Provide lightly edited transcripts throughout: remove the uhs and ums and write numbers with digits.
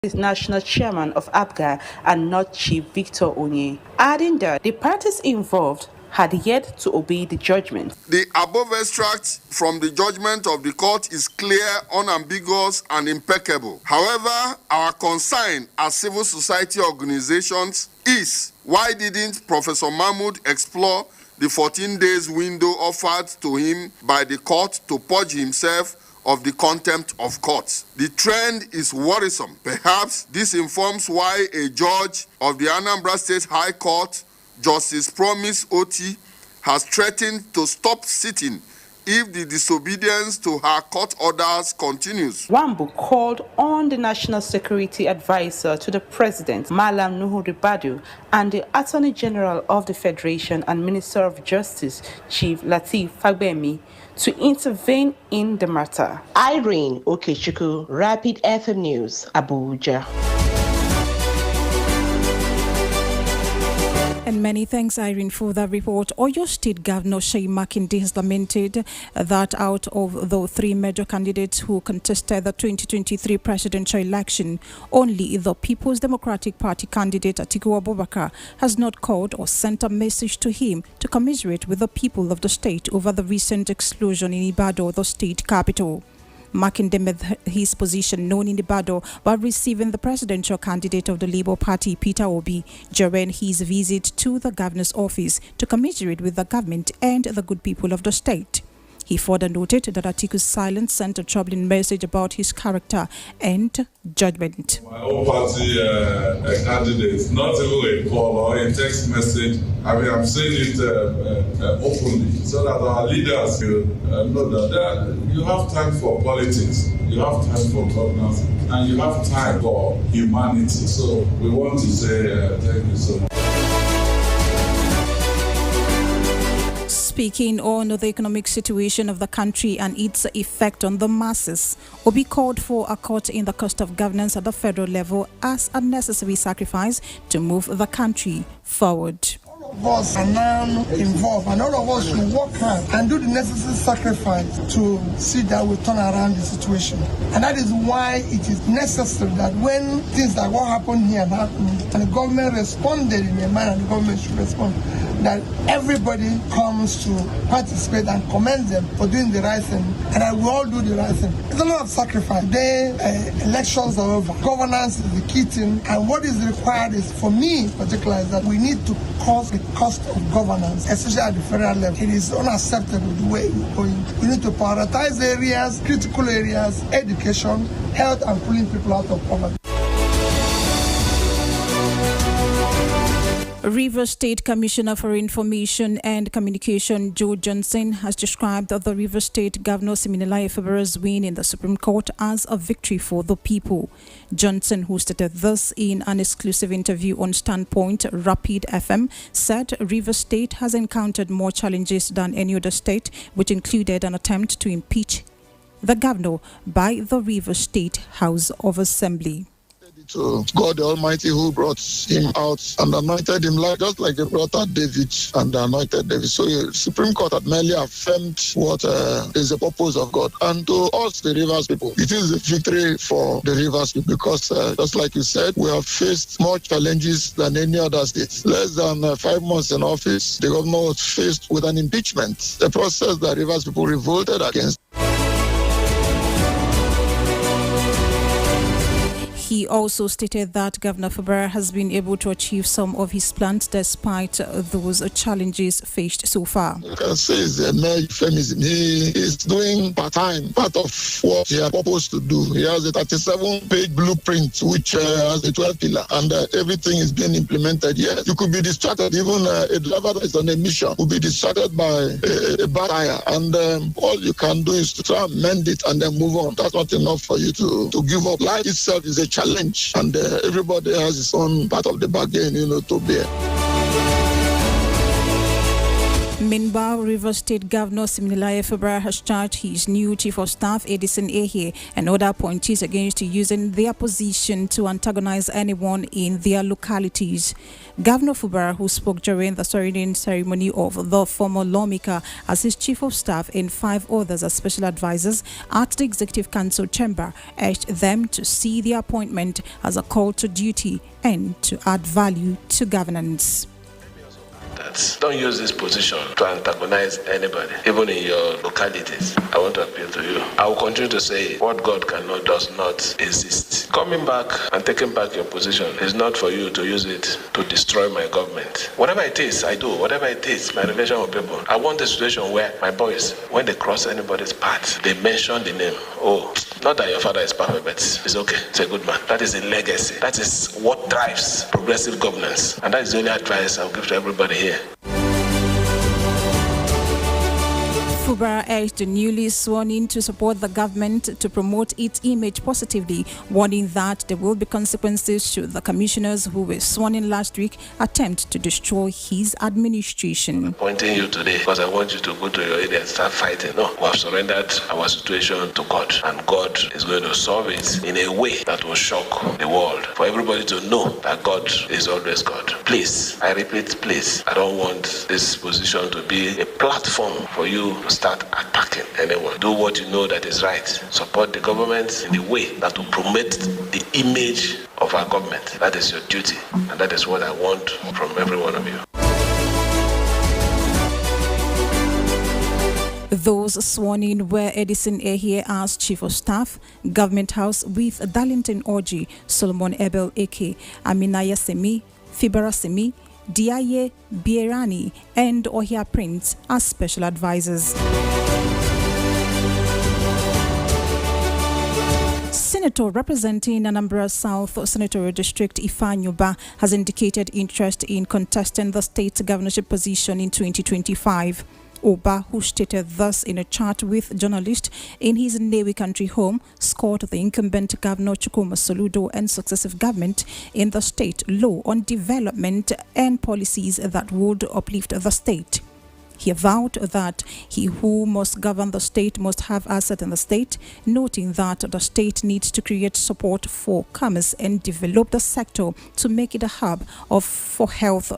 is national chairman of APGA and not Chief Victor Onye, adding that the parties involved had yet to obey the judgment. The above extract from the judgment of the court is clear, unambiguous, and impeccable. However, our concern as civil society organizations is, why didn't Professor Mahmood explore the 14 days window offered to him by the court to purge himself of the contempt of courts? The trend is worrisome. Perhaps this informs why a judge of the Anambra State High Court, Justice Promise Oti, has threatened to stop sitting if the disobedience to her court orders continues. Wambu called on the National Security Advisor to the President, Malam Nuhu Ribadu, and the Attorney General of the Federation and Minister of Justice, Chief Lateef Fagbemi, to intervene in the matter. Irene Okechukwu, Rapid FM News, Abuja. And many thanks, Irene, for that report. Oyo State Governor Seyi Makinde has lamented that out of the three major candidates who contested the 2023 presidential election, only the People's Democratic Party candidate Atiku Abubakar has not called or sent a message to him to commiserate with the people of the state over the recent explosion in Ibadan, the state capital. Makinde made his position known in Ibadan while receiving the presidential candidate of the Labour Party, Peter Obi, during his visit to the governor's office to commiserate with the government and the good people of the state. He further noted that Atiku's silence sent a troubling message about his character and judgment. My own party candidate, not even a call or a text message. I'm saying it openly so that our leaders will know that you have time for politics, you have time for governance, and you have time for humanity. So we want to say thank you so much. Speaking on the economic situation of the country and its effect on the masses, Obi called for a cut in the cost of governance at the federal level as a necessary sacrifice to move the country forward. All of us are now involved, and all of us should work hard and do the necessary sacrifice to see that we turn around the situation. And that is why it is necessary that when things like what happened here happened, and the government responded in a manner the government should respond, that everybody comes to participate and commend them for doing the right thing, and that we all do the right thing. It's a lot of sacrifice. Elections are over. Governance is the key thing, and what is required is, for me in particular, is that we need to cut the cost of governance, especially at the federal level. It is unacceptable the way we're going. We need to prioritize areas, critical areas, education, health, and pulling people out of poverty. Rivers State Commissioner for Information and Communication Joe Johnson has described the Rivers State Governor Siminalayi Fubara's win in the Supreme Court as a victory for the people. Johnson, who stated this in an exclusive interview on Standpoint Rapid FM, said Rivers State has encountered more challenges than any other state, which included an attempt to impeach the governor by the Rivers State House of Assembly. To God the Almighty who brought him out and anointed him, just like they brought out David and anointed David. So the Supreme Court had merely affirmed what is the purpose of God. And to us, the Rivers people, it is a victory for the Rivers people because, just like you said, we have faced more challenges than any other state. Less than 5 months in office, the governor was faced with an impeachment, a process that Rivers people revolted against. He also stated that Governor Fubara has been able to achieve some of his plans despite those challenges faced so far. You can say it's a mere euphemism. He is doing part-time, part of what he had proposed to do. He has a 37-page blueprint which has a 12-pillar, and everything is being implemented. Yes, you could be distracted. Even a driver that is on a mission will be distracted by a bad tire, and all you can do is to try and mend it and then move on. That's not enough for you to give up. Life itself is a challenge, and everybody has his own part of the bargain, to bear. Meanwhile, Rivers State Governor Siminalayi Fubara has charged his new Chief of Staff, Edison Ehie, and other appointees against using their position to antagonize anyone in their localities. Governor Fubara, who spoke during the swearing-in ceremony of the former lawmaker as his Chief of Staff and 5 others as special advisors at the Executive Council chamber, urged them to see the appointment as a call to duty and to add value to governance. Don't use this position to antagonize anybody, even in your localities. I want to appeal to you. I will continue to say what God cannot does not exist. Coming back and taking back your position is not for you to use it to destroy my government. Whatever it is, I do. Whatever it is, my relation with people. I want a situation where my boys, when they cross anybody's path, they mention the name. Oh, not that your father is perfect, but it's okay. It's a good man. That is a legacy. That is what drives progressive governance. And that is the only advice I'll give to everybody here. Fubara urged the newly sworn in to support the government to promote its image positively, warning that there will be consequences should the commissioners who were sworn in last week attempt to destroy his administration. I'm appointing you today because I want you to go to your area and start fighting. No, we have surrendered our situation to God, and God is going to solve it in a way that will shock the world, for everybody to know that God is always God. Please, I repeat, please, I don't want this position to be a platform for you to start attacking anyone. Do what you know that is right. Support the government in the way that will promote the image of our government. That is your duty, and that is what I want from every one of you. Those sworn in were Edison Ehie as Chief of Staff, Government House with Darlington Orji, Solomon Ebel Eke, Aminaya Semi, Fibara Semi, Diaye Bierani and Ohia Prince as special advisors. Senator representing Anambra South Senatorial District Ifeanyi Ubah has indicated interest in contesting the state governorship position in 2025. Ubah, who stated thus in a chat with journalists in his Nnewi country home, scored the incumbent Governor Chukwuma Soludo and successive government in the state low on development and policies that would uplift the state. He vowed that he who must govern the state must have assets in the state, noting that the state needs to create support for commerce and develop the sector to make it a hub for health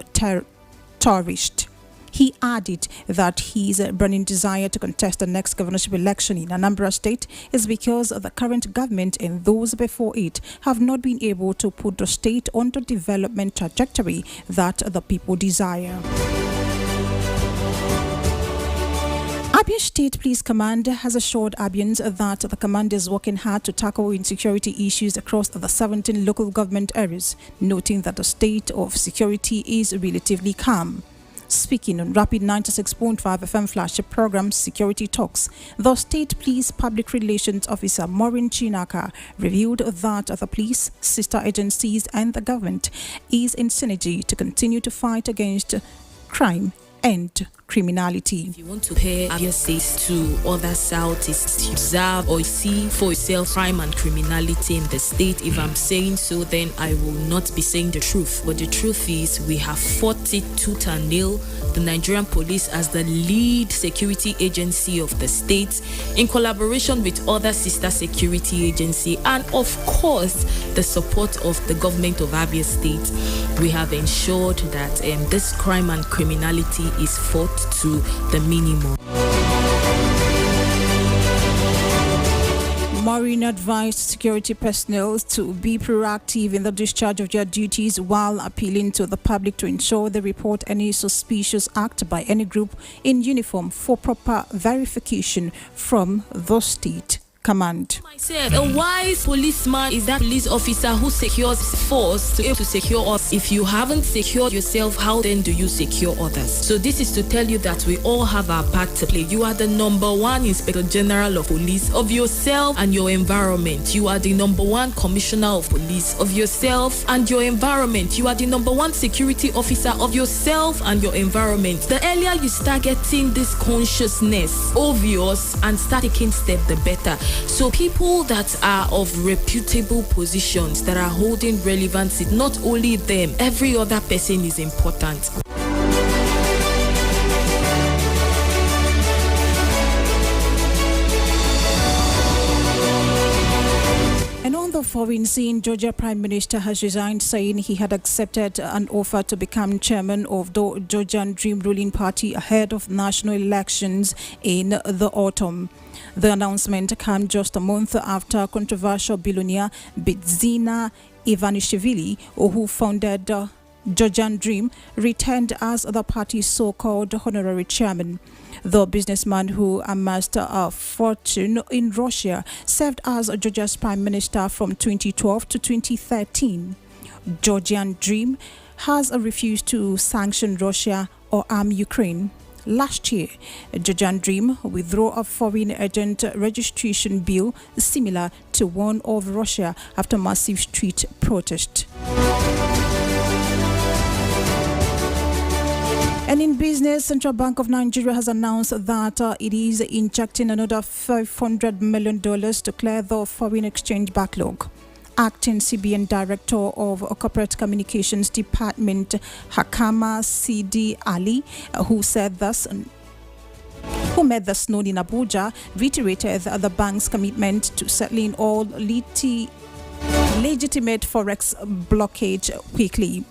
tourists. He added that his burning desire to contest the next governorship election in Anambra State is because the current government and those before it have not been able to put the state on the development trajectory that the people desire. Abia State Police Command has assured Abians that the command is working hard to tackle insecurity issues across the 17 local government areas, noting that the state of security is relatively calm. Speaking on Rapid 96.5 FM flagship program Security Talks, the State Police Public Relations Officer Maureen Chinaka revealed that the police, sister agencies and the government is in synergy to continue to fight against crime and criminality. If you want to compare Abia State to other Southeast, observe or see for yourself crime and criminality in the state. If I'm saying so, then I will not be saying the truth. But the truth is, we have fought it tooth and nail. The Nigerian police as the lead security agency of the state, in collaboration with other sister security agencies, and of course, the support of the government of Abia State, we have ensured that this crime and criminality is fought to the minimum. Maureen advised security personnel to be proactive in the discharge of their duties while appealing to the public to ensure they report any suspicious act by any group in uniform for proper verification from the state command. Myself, a wise policeman is that police officer who secures force to be able to secure us. If you haven't secured yourself, how then do you secure others? So this is to tell you that we all have our part to play. You are the number one Inspector General of Police of yourself and your environment. You are the number one Commissioner of Police of yourself and your environment. You are the number one security officer of yourself and your environment. The earlier you start getting this consciousness obvious and start taking steps, the better. So people that are of reputable positions, that are holding relevancy, not only them, every other person is important. following scene, Georgia Prime Minister has resigned, saying he had accepted an offer to become chairman of the Georgian Dream ruling party ahead of national elections in the autumn. The announcement came just a month after controversial billionaire Bidzina Ivanishvili, who founded Georgian Dream, returned as the party's so-called honorary chairman. The businessman, who amassed a fortune in Russia, served as Georgia's prime minister from 2012 to 2013. Georgian Dream has refused to sanction Russia or arm Ukraine. Last year, Georgian Dream withdrew a foreign agent registration bill similar to one of Russia after massive street protest. And in business, Central Bank of Nigeria has announced that it is injecting another $500 million to clear the foreign exchange backlog. Acting CBN Director of Corporate Communications Department, Hakama Sidi Ali, who made this known in Abuja, reiterated the bank's commitment to settling all legitimate forex blockage quickly.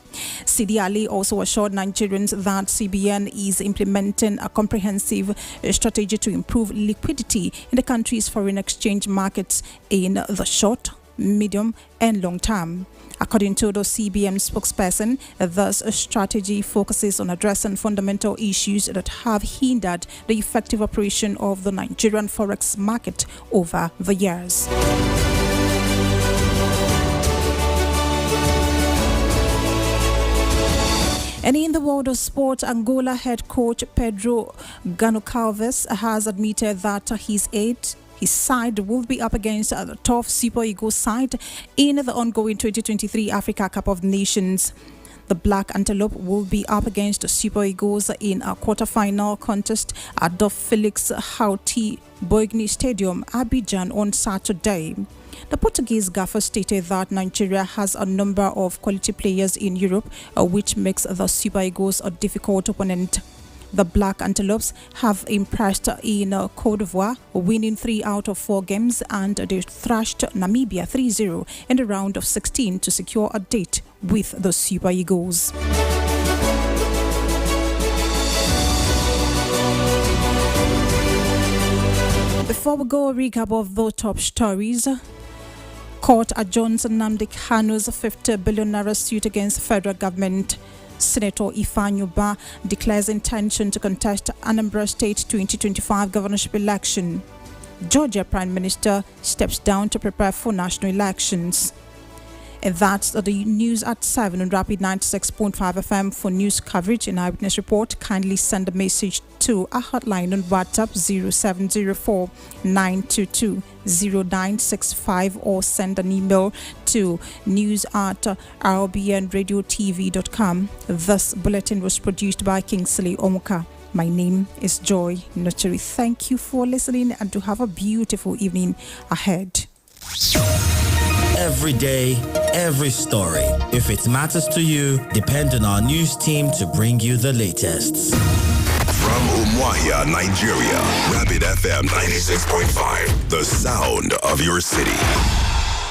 Sidi Ali also assured Nigerians that CBN is implementing a comprehensive strategy to improve liquidity in the country's foreign exchange markets in the short, medium and long term. According to the CBN spokesperson, this strategy focuses on addressing fundamental issues that have hindered the effective operation of the Nigerian forex market over the years. And in the world of sport, Angola head coach Pedro Goncalves has admitted that his side will be up against the tough Super Eagles side in the ongoing 2023 Africa Cup of Nations. The Black Antelope will be up against the Super Eagles in a quarter-final contest at the Felix Houti-Boigny Stadium, Abidjan, on Saturday. The Portuguese gaffer stated that Nigeria has a number of quality players in Europe, which makes the Super Eagles a difficult opponent. The Black Antelopes have impressed in Cote d'Ivoire, winning 3 out of 4 games, and they thrashed Namibia 3-0 in the round of 16 to secure a date with the Super Eagles. Before we go, a recap of the top stories. Court adjourns Nnamdi Kanu's $50 billion suit against the federal government. Senator Ifeanyi Ubah declares intention to contest Anambra State 2025 governorship election. Georgia Prime Minister steps down to prepare for national elections. And that's the news at 7 on Rapid 96.5 FM. For news coverage and eyewitness report, kindly send a message to our hotline on WhatsApp 0704-922-0965 or send an email to news@rbnradiotv.com. This bulletin was produced by Kingsley Omuka. My name is Joy Notary. Thank you for listening and to have a beautiful evening ahead. Every day, every story. If it matters to you, depend on our news team to bring you the latest. From Umuahia, Nigeria, Rapid FM 96.5, the sound of your city.